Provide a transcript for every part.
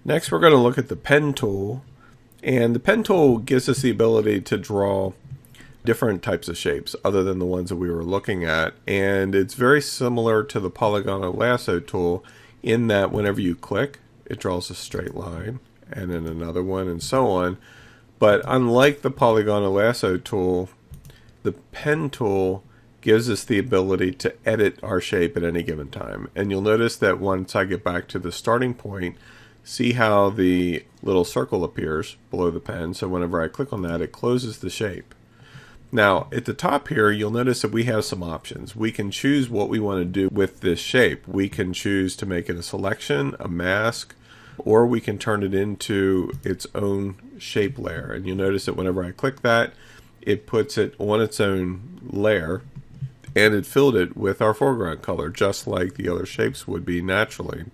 Next, we're going to look at the pen tool. And the pen tool gives us the ability to draw different types of shapes other than the ones that we were looking at. And it's very similar to the polygonal lasso tool in that whenever you click, it draws a straight line, and then another one, and so on. But unlike the polygonal lasso tool, the pen tool gives us the ability to edit our shape at any given time. And you'll notice that once I get back to the starting point, see how the little circle appears below the pen. So whenever I click on that, it closes the shape. Now, at the top here, you'll notice that we have some options. We can choose what we want to do with this shape. We can choose to make it a selection, a mask, or we can turn it into its own shape layer. And you'll notice that whenever I click that, it puts it on its own layer, and it filled it with our foreground color, just like the other shapes would be naturally.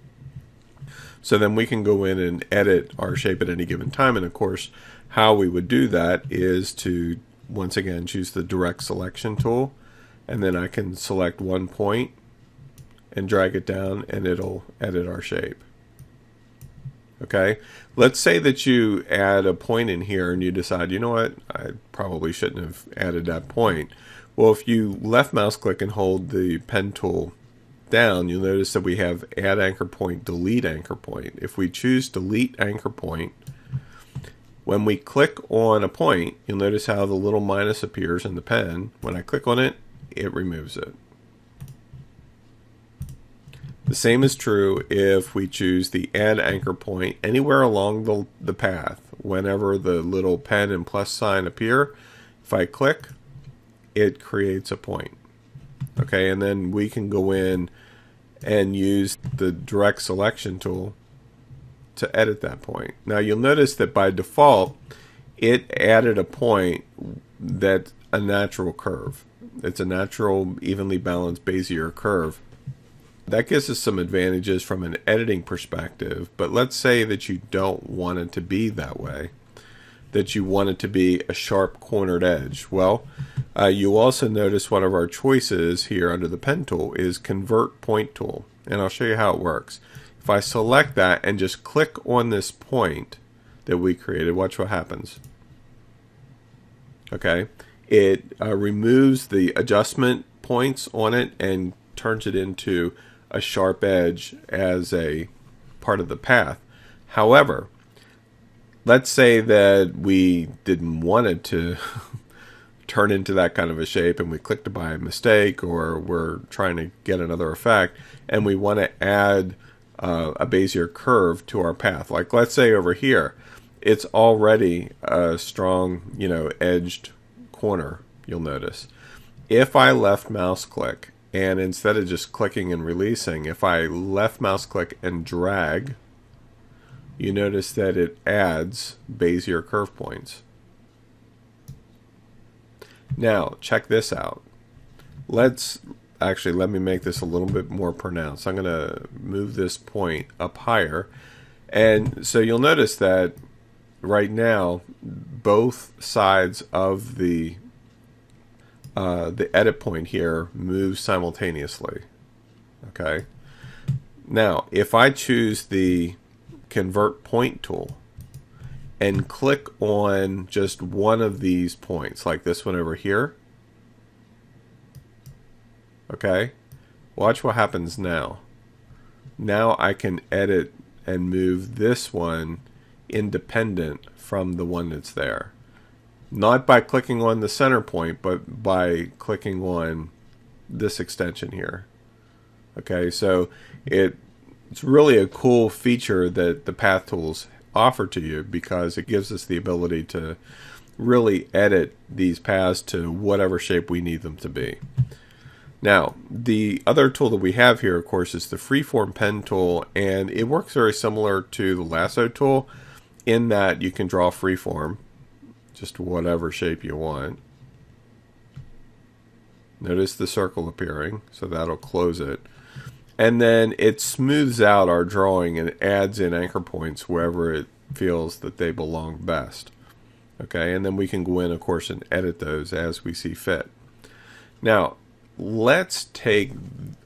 So then we can go in and edit our shape at any given time. And of course, how we would do that is to once again choose the direct selection tool, and then I can select one point and drag it down, and it'll edit our shape. Okay, let's say that you add a point in here and you decide, you know what, I probably shouldn't have added that point. Well, if you left mouse click and hold the pen tool down, you'll notice that we have add anchor point, delete anchor point. If we choose delete anchor point, when we click on a point, you'll notice how the little minus appears in the pen. When I click on it, it removes it. The same is true if we choose the add anchor point anywhere along the path. Whenever the little pen and plus sign appear, if I click, it creates a point. Okay, and then we can go in and use the direct selection tool to edit that point. Now you'll notice that by default, it added a point that's a natural curve. It's a natural, evenly balanced Bezier curve. That gives us some advantages from an editing perspective, but let's say that you don't want it to be that way, that you want it to be a sharp cornered edge. Well, you also notice one of our choices here under the pen tool is convert point tool, and I'll show you how it works. If I select that and just click on this point that we created, watch what happens. Okay, it removes the adjustment points on it and turns it into a sharp edge as a part of the path. However, let's say that we didn't want it to turn into that kind of a shape, and we clicked by mistake, or we're trying to get another effect, and we want to add a Bezier curve to our path. Like let's say over here, it's already a strong, edged corner, you'll notice. If I left mouse click, and instead of just clicking and releasing, if I left mouse click and drag, you notice that it adds Bezier curve points. Now, check this out. Let me make this a little bit more pronounced. I'm going to move this point up higher. And so you'll notice that right now, both sides of the edit point here move simultaneously. Okay. Now, if I choose the convert point tool and click on just one of these points, like this one over here, okay, watch what happens now. Now I can edit and move this one independent from the one that's there. Not by clicking on the center point, but by clicking on this extension here. Okay, so it's really a cool feature that the path tools offer to you, because it gives us the ability to really edit these paths to whatever shape we need them to be. Now, the other tool that we have here, of course, is the freeform pen tool, and it works very similar to the lasso tool in that you can draw freeform, just whatever shape you want. Notice the circle appearing, so that'll close it. And then it smooths out our drawing and adds in anchor points wherever it feels that they belong best. Okay, and then we can go in, of course, and edit those as we see fit. Now, let's take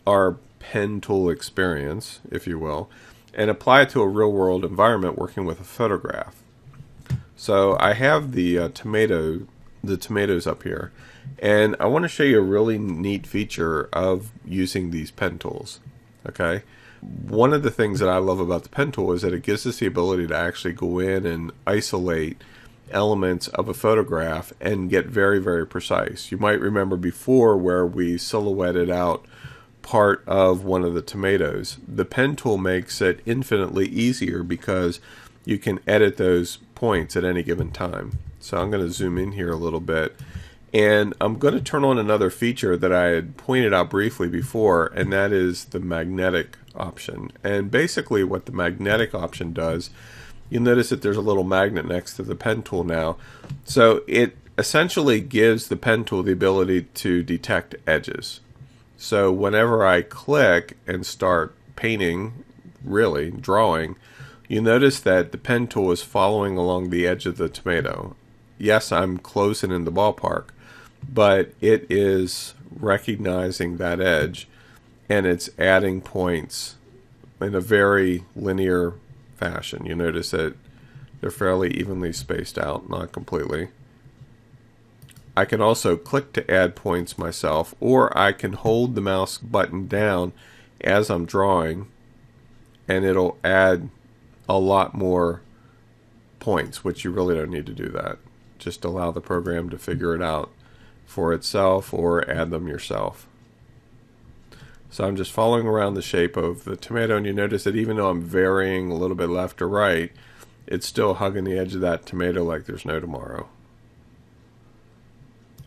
our pen tool experience, if you will, and apply it to a real world environment working with a photograph. So I have the tomatoes up here, and I want to show you a really neat feature of using these pen tools. Okay, one of the things that I love about the pen tool is that it gives us the ability to actually go in and isolate elements of a photograph and get very, very precise. You might remember before where we silhouetted out part of one of the tomatoes. The pen tool makes it infinitely easier because you can edit those points at any given time. So I'm going to zoom in here a little bit, and I'm going to turn on another feature that I had pointed out briefly before, and that is the magnetic option. And basically what the magnetic option does, you'll notice that there's a little magnet next to the pen tool now. So it essentially gives the pen tool the ability to detect edges. So whenever I click and start painting, really drawing, you notice that the pen tool is following along the edge of the tomato. Yes, I'm closing in the ballpark, but it is recognizing that edge, and it's adding points in a very linear fashion. You notice that they're fairly evenly spaced out, not completely. I can also click to add points myself, or I can hold the mouse button down as I'm drawing, and it'll add a lot more points, which you really don't need to do that. Just allow the program to figure it out for itself, or add them yourself. So I'm just following around the shape of the tomato, and you notice that even though I'm varying a little bit left or right, it's still hugging the edge of that tomato like there's no tomorrow.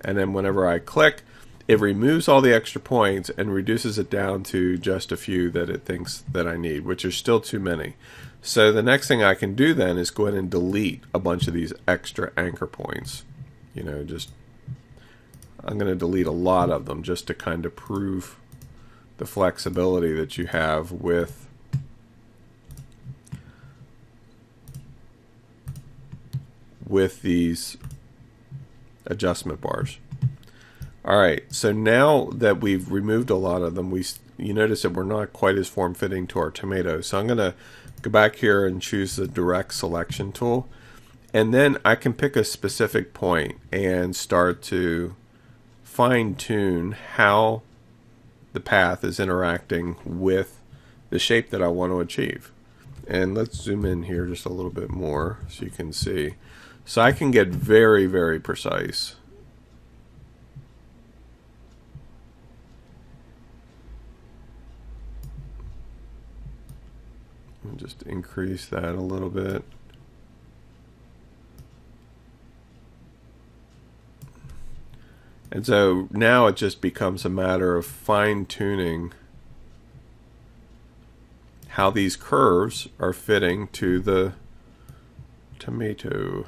And then whenever I click, it removes all the extra points and reduces it down to just a few that it thinks that I need, which are still too many. So the next thing I can do then is go ahead and delete a bunch of these extra anchor points. I'm going to delete a lot of them just to kind of prove the flexibility that you have with these adjustment bars. Alright, so now that we've removed a lot of them, you notice that we're not quite as form-fitting to our tomato. So I'm going to go back here and choose the direct selection tool, and then I can pick a specific point and start to fine-tune how the path is interacting with the shape that I want to achieve. And let's zoom in here just a little bit more so you can see. So I can get very, very precise. I'll just increase that a little bit. And so now it just becomes a matter of fine-tuning how these curves are fitting to the tomato.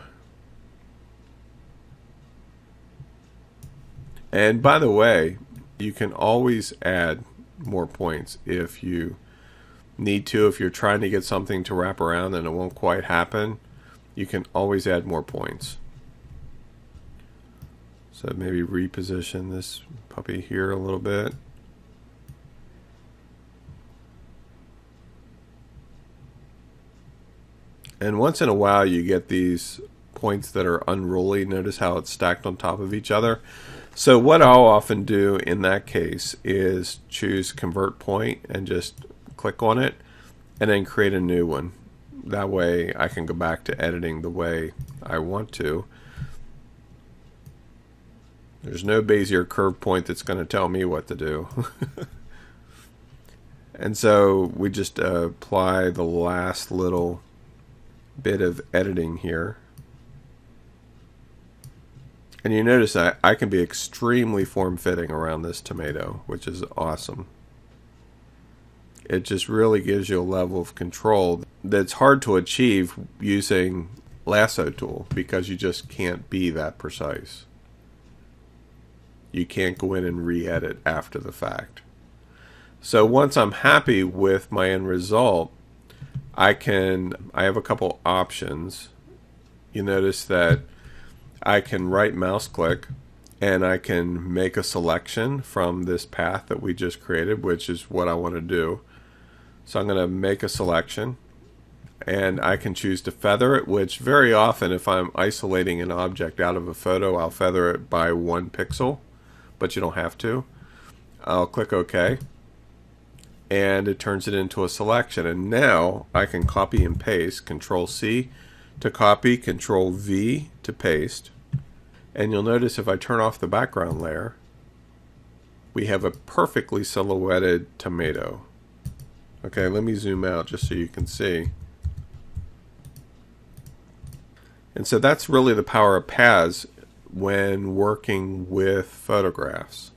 And by the way, you can always add more points if you need to. If you're trying to get something to wrap around and it won't quite happen, you can always add more points. So maybe reposition this puppy here a little bit. And once in a while you get these points that are unruly. Notice how it's stacked on top of each other. So what I'll often do in that case is choose convert point and just click on it and then create a new one. That way I can go back to editing the way I want to. There's no Bezier curve point that's going to tell me what to do. And so we just apply the last little bit of editing here. And you notice that I can be extremely form-fitting around this tomato, which is awesome. It just really gives you a level of control that's hard to achieve using lasso tool, because you just can't be that precise. You can't go in and re-edit after the fact. So once I'm happy with my end result, I have a couple options. You notice that I can right mouse click and I can make a selection from this path that we just created, which is what I want to do. So I'm going to make a selection, and I can choose to feather it, which very often if I'm isolating an object out of a photo, I'll feather it by 1 pixel, but you don't have to. I'll click OK, and it turns it into a selection. And now I can copy and paste, Control C to copy, Control V to paste. And you'll notice if I turn off the background layer, we have a perfectly silhouetted tomato. Okay, let me zoom out just so you can see. And so that's really the power of paths when working with photographs.